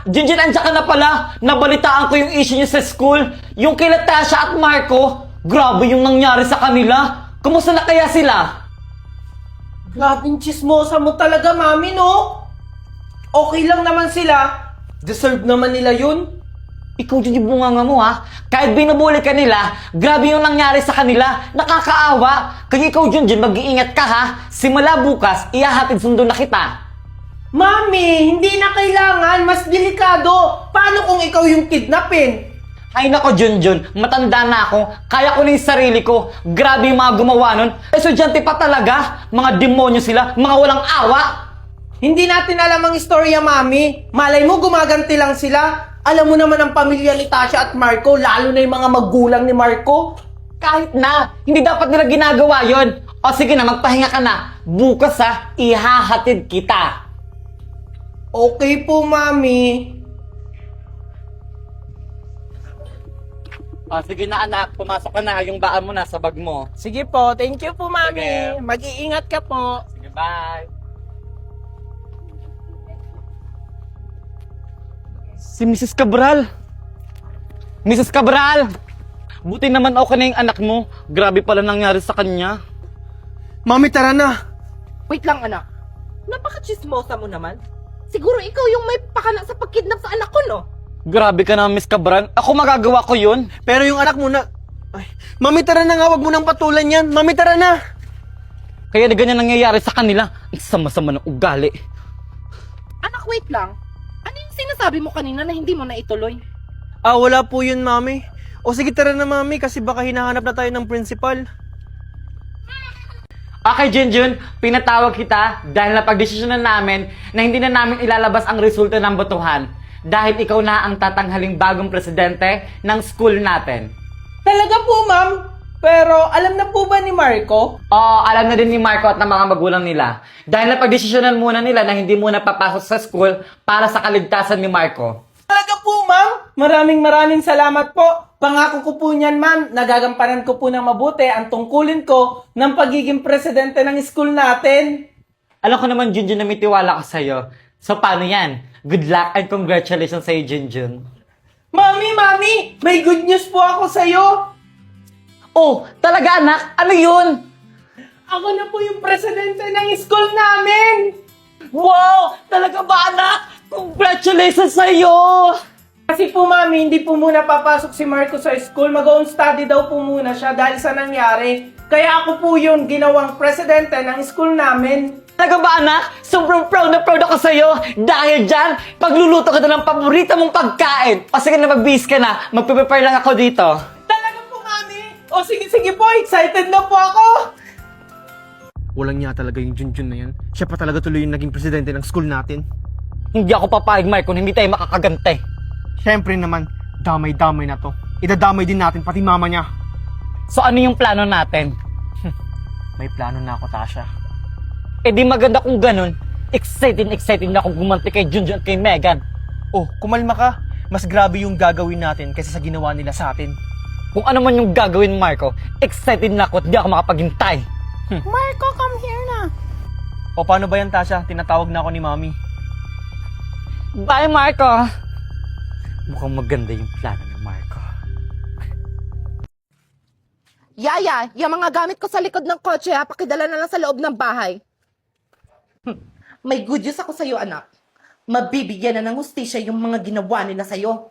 Jinjin, andyan ka na pala. Nabalitaan ko yung issue niyo sa school. Yung kila Tasha at Marco. Grabe yung nangyari sa kanila. Kumusta na kaya sila? Grabing chismosa mo talaga, mami, no? Okay lang naman sila. Deserve naman nila yun. Ikaw din yung bunganga mo, ha? Kahit binubuli ka nila, grabe yung nangyari sa kanila. Nakakaawa. Kaya ikaw, Junjun, mag-iingat ka, ha? Simula bukas, ihahatid sundo na kita. Mami, hindi na kailangan. Mas delikado. Paano kung ikaw yung kidnapin? Ay nako, Junjun, matanda na ako. Kaya ko na yung sarili ko. Grabe yung mga gumawa nun. Estudyante pa talaga. Mga demonyo sila. Mga walang awa. Hindi natin alam ang istorya, mami. Malay mo, gumaganti lang sila. Alam mo naman ang pamilya ni Tasha at Marco, lalo na yung mga magulang ni Marco. Kahit na, hindi dapat nila ginagawa yon. O sige na, magpahinga ka na. Bukas, ha, ihahatid kita. Okay po, mami. O sige na, anak. Pumasok ka na. Yung baan mo na sa bag mo. Sige po, thank you po, mami. Sige. Mag-iingat ka po. Sige, bye. Si Mrs. Cabral. Mrs. Cabral! Buti naman okay na yung anak mo. Grabe pala nangyari sa kanya. Mami, tara na. Wait lang, anak. Napaka-chismosa mo naman. Siguro ikaw yung may pakana sa pagkidnap sa anak ko, no? Grabe ka na, Miss Cabral. Ako magagawa ko yun. Pero yung anak mo na... Ay, mami, tara na nga. Wag mo nang patulan yan. Mami, tara na. Kaya na ganyan nangyayari sa kanila. Ang sama-sama ng ugali. Anak, wait lang. Ano yung sinasabi mo kanina na hindi mo na ituloy? Wala po yun, mami. O sige, tara na, mami, kasi baka hinahanap na tayo ng principal. Okay, Junjun, pinatawag kita dahil napagdesisyonan namin na hindi na namin ilalabas ang resulta ng botohan dahil ikaw na ang tatanghaling bagong presidente ng school natin. Talaga po, ma'am. Pero alam na po ba ni Marco? Oo, alam na din ni Marco at ng mga magulang nila. Dahil napagdesisyonan muna nila na hindi muna papasok sa school para sa kaligtasan ni Marco. Talaga po, ma'am. Maraming salamat po. Pangako ko po niyan, ma'am. Nagagampanan ko po ng mabuti ang tungkulin ko ng pagiging presidente ng school natin. Alam ko naman, Junjun, na may tiwala ko sa'yo. So, paano yan? Good luck and congratulations sa'yo, Junjun. Mami! May good news po ako sa'yo. Oh, talaga, anak? Ano yun? Ako na po yung presidente ng school namin. Wow! Talaga ba, anak? Congratulations sa'yo! Kasi po, mami, hindi po muna papasok si Marco sa school. Mag-own study daw po muna siya dahil sa nangyari. Kaya ako po yung ginawang presidente ng school namin. Talaga ba, anak? Sobrang proud na proud ako sa'yo. Dahil dyan, pagluluto ka na ng paborito mong pagkain. O sige na, magbihis ka na. Magpe-prepare lang ako dito. Talaga po, mami. O sige po, excited na po ako. Walang niya talaga yung Junjun na yan. Siya pa talaga tuloy yung naging presidente ng school natin. Hindi ako papayag, Mark, kung hindi tayo makakagante. Siyempre naman, damay-damay na to. Idadamay din natin, pati mama niya. So ano yung plano natin? May plano na ako, Tasha. Eh di maganda kung ganun. Excited na akong gumanti kay Junjun at kay Megan. Oh, kumalma ka. Mas grabe yung gagawin natin kaysa sa ginawa nila sa atin. Kung ano man yung gagawin, Marco, excited na ako at di ako makapaghintay. Marco, come here na. O paano ba yan, Tasha? Tinatawag na ako ni Mami. Bye, Marco! Mukhang maganda yung plano ni Marco. Yaya, yung mga gamit ko sa likod ng kotse, pakidala na lang sa loob ng bahay. May good news ako sa'yo, anak. Mabibigyan na ng hustisya yung mga ginawa nila sa'yo.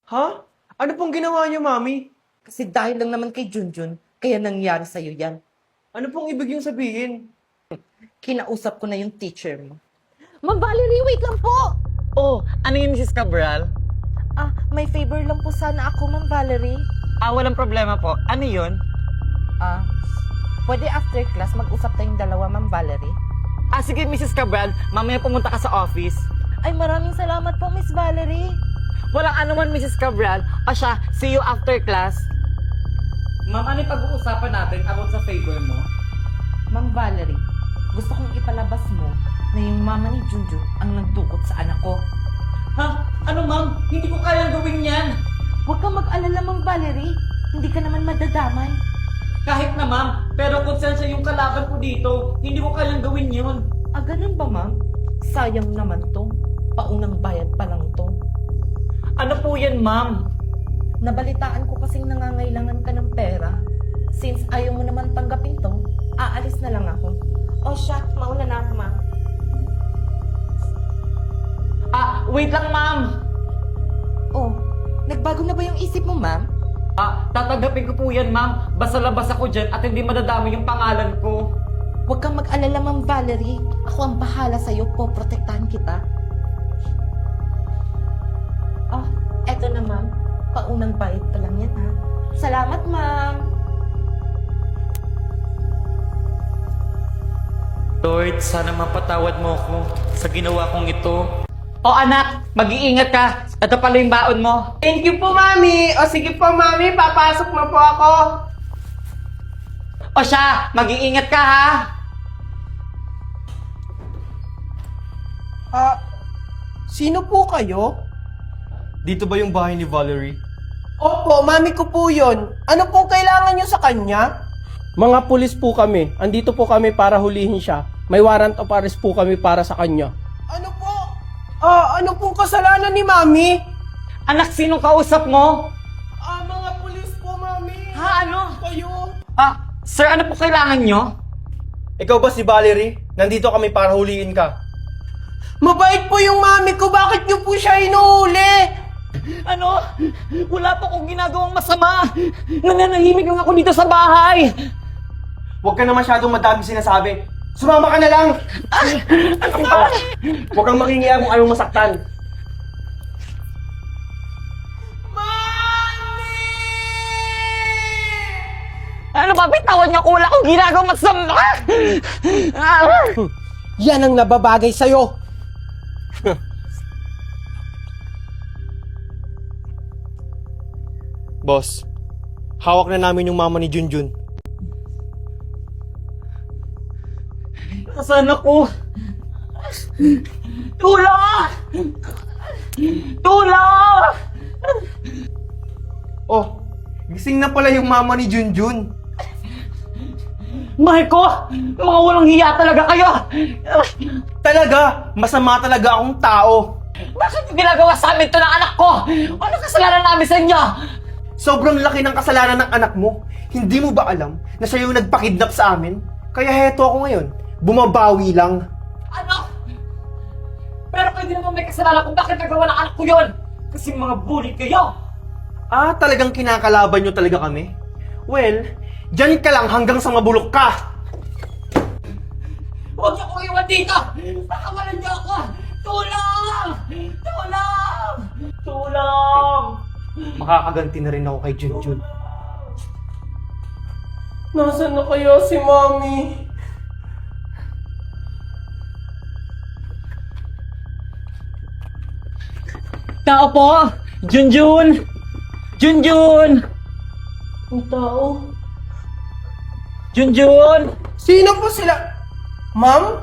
Ha? Ano pong ginawa niyo, mami? Kasi dahil lang naman kay Junjun, kaya nangyari sa'yo yan. Ano pong ibig yung sabihin? Kinausap ko na yung teacher mo. Ma'am Valerie, wait lang po! Oh, ano yun, Mrs. Cabral? May favor lang po sana ako, Ma'am Valerie. Walang problema po. Ano yun? Pwede after class mag-usap tayong dalawa, Ma'am Valerie? Sige, Mrs. Cabral. Mamaya pumunta ka sa office. Ay, maraming salamat po, Miss Valerie. Walang anuman, Mrs. Cabral. See you after class. Ma'am, ano yung pag-uusapan natin about sa favor mo? Ma'am Valerie, gusto kong ipalabas mo na yung mama ni Junjun ang nagdukot sa anak ko. Ha? Ano, ma'am? Hindi ko kayang gawin yan. Huwag kang mag-alala, Ma'am Valerie. Hindi ka naman madadamay. Kahit na, ma'am. Pero konsensya yung kalaban ko dito. Hindi ko kayang gawin yun. Ganun ba, Ma'am? Sayang naman to. Paunang bayad pa lang to. po yan, ma'am. Nabalitaan ko kasing nangangailangan ka ng pera. Since ayaw mo naman tanggapin to, aalis na lang ako. O siya, mauna na ako, ma. Wait lang, ma'am. Oh, nagbago na ba yung isip mo, ma'am? Tatanggapin ko po yan, ma'am. Basta labas ako dyan at hindi madadami yung pangalan ko. Huwag kang mag-alala, Ma'am Valerie. Ako ang bahala sa'yo, poprotektahan kita. Oh, eto na, ma'am. Paunang bayad pa lang yan, ha? Salamat, ma'am. Lord, sana mapatawad mo ako sa ginawa kong ito. O anak, mag-iingat ka. Ito pala yung baon mo. Thank you po, Mami. O sige po, Mami, papasok na po ako. O siya, mag-iingat ka ha. Sino po kayo? Dito ba yung bahay ni Valerie? Opo, Mami ko po yun. Ano pong kailangan nyo sa kanya? Mga pulis po kami. Andito po kami para hulihin siya. May warrant of arrest po kami para sa kanya. Ano po? Ano pong kasalanan ni Mami? Anak, sinong kausap mo? Mga pulis po, Mami. Ha, ano? Kayo? Sir, ano po kailangan nyo? Ikaw ba si Valerie? Nandito kami para huliin ka. Mabait po yung Mami ko. Bakit nyo po siya inuuli? Ano? Wala po akong ginagawang masama. Nananahimik lang ako dito sa bahay. Huwag ka na masyadong madami sinasabi. Sumama ka na lang! Huwag kang makingiya kung ayaw masaktan. Ano ba? Bitawan niyo ko. Wala akong ginagawang masama. Yan ang nababagay sa'yo. Boss, hawak na namin yung mama ni Junjun. Nasaan ako? Tulong! Tulong! Oh, gising na pala yung mama ni Junjun. Marco! Mga walang hiya talaga kayo! Talaga, masama talaga akong tao. Bakit yung ginagawa sa amin to ng anak ko? Ano kasalanan namin sa inyo? Sobrang laki ng kasalanan ng anak mo. Hindi mo ba alam na siya yung nagpakidnap sa amin? Kaya heto ako ngayon. Bumabawi lang. Ano? Pero kayo din naman may kasalanan kung bakit nagawa ng anak ko yun! Kasi mga bully kayo! Talagang kinakalaban nyo talaga kami? Well, dyan ka lang hanggang sa mabulok ka. Huwag niyo kong iwan dito! Pakawalan niyo ako! Tulong! Tulong! Tulong! Makakaganti na rin ako kay Junjun. Nasaan na kaya si Mami? Tao po! Junjun! Junjun! Ang tao? Junjun! Sino po sila? Ma'am?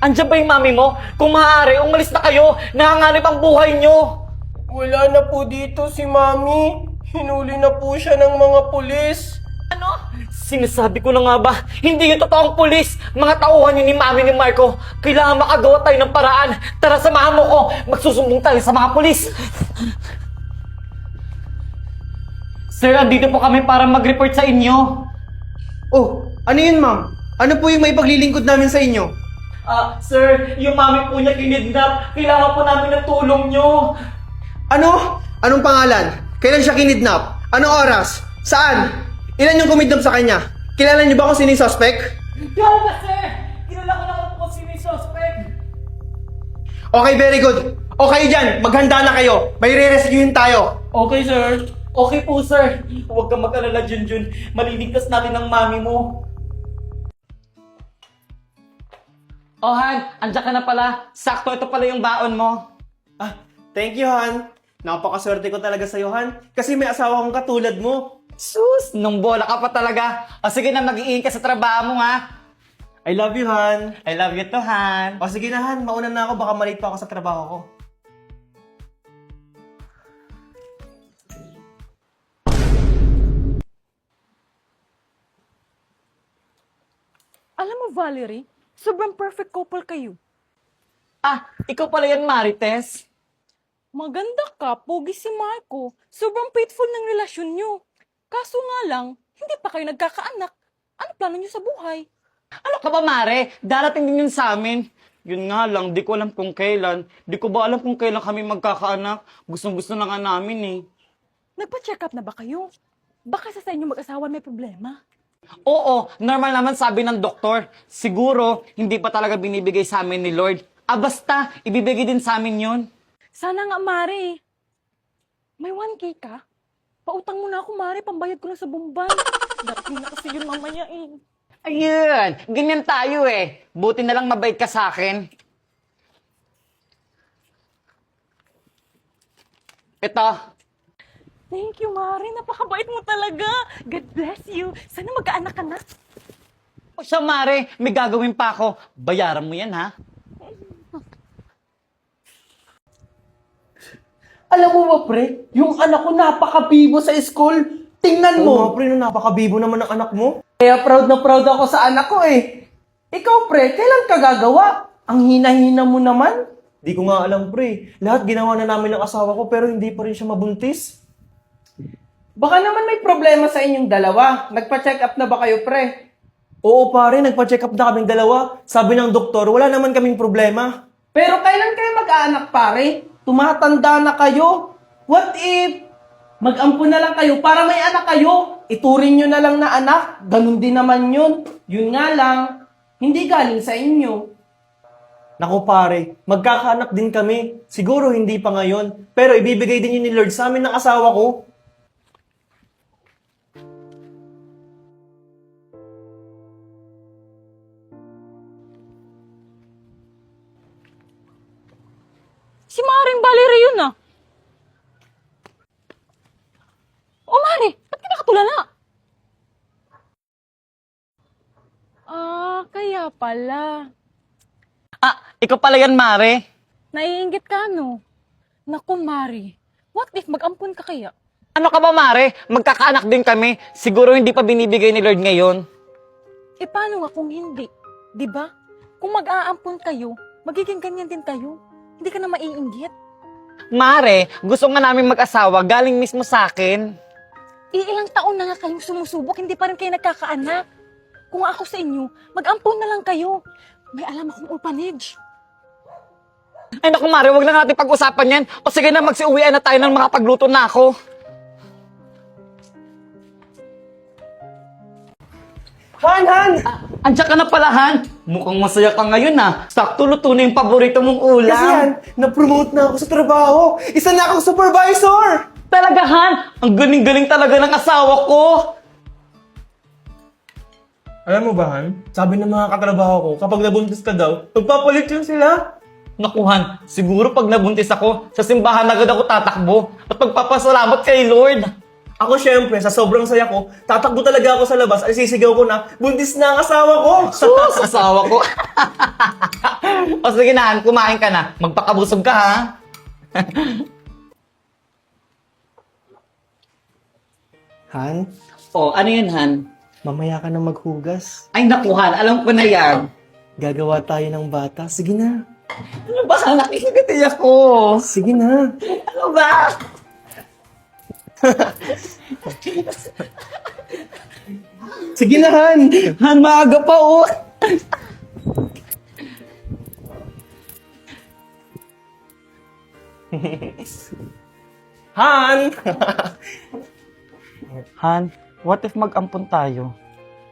Andiyan ba yung mami mo? Kung maaari, umalis na kayo! Nanganganib ang buhay nyo! Wala na po dito si Mami. Hinuli na po siya ng mga pulis. Ano? Sinasabi ko na nga ba, hindi yung totoong pulis! Mga tauhan yun ni mami ni Marco! Kailangan makagawa tayo ng paraan! Tara, samahan mo ko! Magsusumbong tayo sa mga pulis! Sir, andito po kami para mag-report sa inyo. Oh, ano yun ma'am? Ano po yung may paglilingkod namin sa inyo? Sir, yung mami po niya kinidnap. Kailangan po namin ng tulong nyo. Ano? Anong pangalan? Kailan siya kinidnap? Anong oras? Saan? Ilan yung kumidnap sa kanya? Kilala niyo ba kung sino yung suspect? Kaya na, sir! Kilala ko na kung sino yung suspect. Okay, very good. Okay dyan, maghanda na kayo. May re-rescuehin tayo. Okay, sir. Okay po, sir. Huwag kang mag-alala, Junjun. Maliligtas natin ang mami mo. Oh, Han, andiyan ka na pala. Sakto, ito pala yung baon mo. Thank you, Han. Napakaswerte ko talaga sa'yo, Han. Kasi may asawa kong katulad mo. Sus, nung bola ka pa talaga. O sige na, mag-iingat ka sa trabaho mo, ha? I love you, Han. I love you too, Han. O sige na, Han. Mauna na ako. Baka malate pa ako sa trabaho ko. Alam mo, Valerie, sobrang perfect couple kayo. Ikaw pala yan, Marites. Maganda ka, pogi si Marco. Sobrang faithful ng relasyon nyo. Kaso nga lang, hindi pa kayo nagkakaanak. Ano plano nyo sa buhay? Ano ka ba, Mare? Darating din yun sa amin. Yun nga lang, di ko alam kung kailan. Di ko ba alam kung kailan kami magkakaanak? Gustong-gusto na nga namin eh. Nagpa-check up na ba kayo? Baka sa inyo mag-asawa may problema. Oo, normal naman sabi ng doktor. Siguro, hindi pa talaga binibigay sa amin ni Lord. Basta, ibibigay din sa amin yun. Sana nga, Mare. May 1K ka? Pautang mo na ako, Mare. Pambayad ko na sa bumban. Darating na kasi yun mamaya eh. Ayun, ganyan tayo eh. Buti na lang mabait ka sa akin. Ito. Thank you, Mare. Napakabait mo talaga. God bless you. Sana magkaanak ka na. O siya, Mare, may gagawin pa ako. Bayaran mo yan, ha? Alam mo ba, pre? Yung anak ko napakabibo sa school. Tingnan mo. Oo, pre, no, napakabibo naman ng anak mo. Kaya proud na proud ako sa anak ko eh. Ikaw, pre, kailan ka gagawa? Ang hina-hina mo naman. Di ko nga alam, pre. Lahat ginawa na namin ng asawa ko pero hindi pa rin siya mabuntis. Baka naman may problema sa inyong dalawa. Nagpa-check up na ba kayo, pre? Oo, pare, nagpa-check up na kaming dalawa. Sabi ng doktor, wala naman kaming problema. Pero kailan kayo mag-aanak, pare? Tumatanda na kayo. What if mag-ampun na lang kayo para may anak kayo? Ituring nyo na lang na anak. Ganun din naman yun. Yun nga lang, hindi galing sa inyo. Naku pare, magkakaanak din kami. Siguro hindi pa ngayon. Pero ibibigay din yun ni Lord sa amin ng asawa ko. Si Maring Valerie yun ah. O Mare, ba't ka nakatulala? Kaya pala. Ikaw pala yan, Mare. Naiinggit ka, no? Naku, Mare. What if mag-ampun ka kaya? Ano ka ba, Mare? Magkakaanak din kami. Siguro hindi pa binibigay ni Lord ngayon. Paano nga kung hindi? 'Di ba? Kung mag-aampun kayo, magiging ganyan din kayo. Hindi ka na maiinggit. Mare, gusto nga namin mag-asawa galing mismo sa akin. Ilang taon na nga kayong sumusubok, hindi pa rin kayo nagkakaanak. Kung ako sa inyo, mag-ampun na lang kayo. May alam akong orphanage. Ay naku, Mare, wag na natin pag-usapan yan. O sige na, magsiuwian na tayo ng mga pagluto na ako. Han! Andiyan ka na pala, Han. Mukhang masaya ka ngayon, ha. Sakto luto na yung paborito mong ulam. Kasi yan, na-promote na ako sa trabaho. Isa na akong supervisor! Talaga, Han. Ang galing-galing talaga ng asawa ko. Alam mo ba, Han? Sabi ng mga katrabaho ko, kapag nabuntis ka daw, magpapalit yun sila. Naku, Han, siguro pag nabuntis ako, sa simbahan agad ako tatakbo at pagpapasalamat kay Lord. Ako syempre, sa sobrang saya ko, tatakbo talaga ako sa labas at sisigaw ko na, buntis na ang asawa ko! Sus, asawa ko. O sige na, Han, kumain ka na. Magpakabusog ka, ha? Han, O, ano yun, Han? mamaya ka na maghugas. Ay, naku, Han, alam ko na yan. Gagawa tayo ng bata. Sige na. Ano ba, Han? Nakikiti ako. Sige na. Ano ba? Sige na, Han. Han, maaga pa, oh. Han! Han, what if mag-ampun tayo?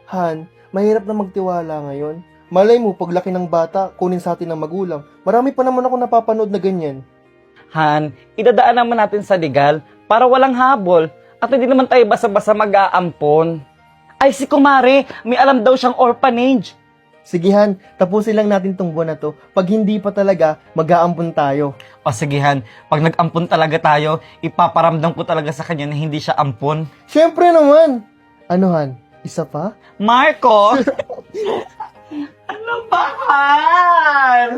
Han, mahirap na magtiwala ngayon. Malay mo, paglaki ng bata, kunin sa atin ng magulang. Marami pa naman ako napapanood na ganyan. Han, idadaan naman natin sa legal para walang habol at hindi naman tayo basa-basa mag-aampon. Ay, si Kumare, may alam daw siyang orphanage. Sige, Han, tapusin lang natin tong buwan na to. Pag hindi pa talaga, mag-aampon tayo. O sige, Han, pag nag-ampon talaga tayo, ipaparamdam ko talaga sa kanya na hindi siya ampon. Siyempre naman! Ano, Han? Isa pa? Marco! Ano ba, Han?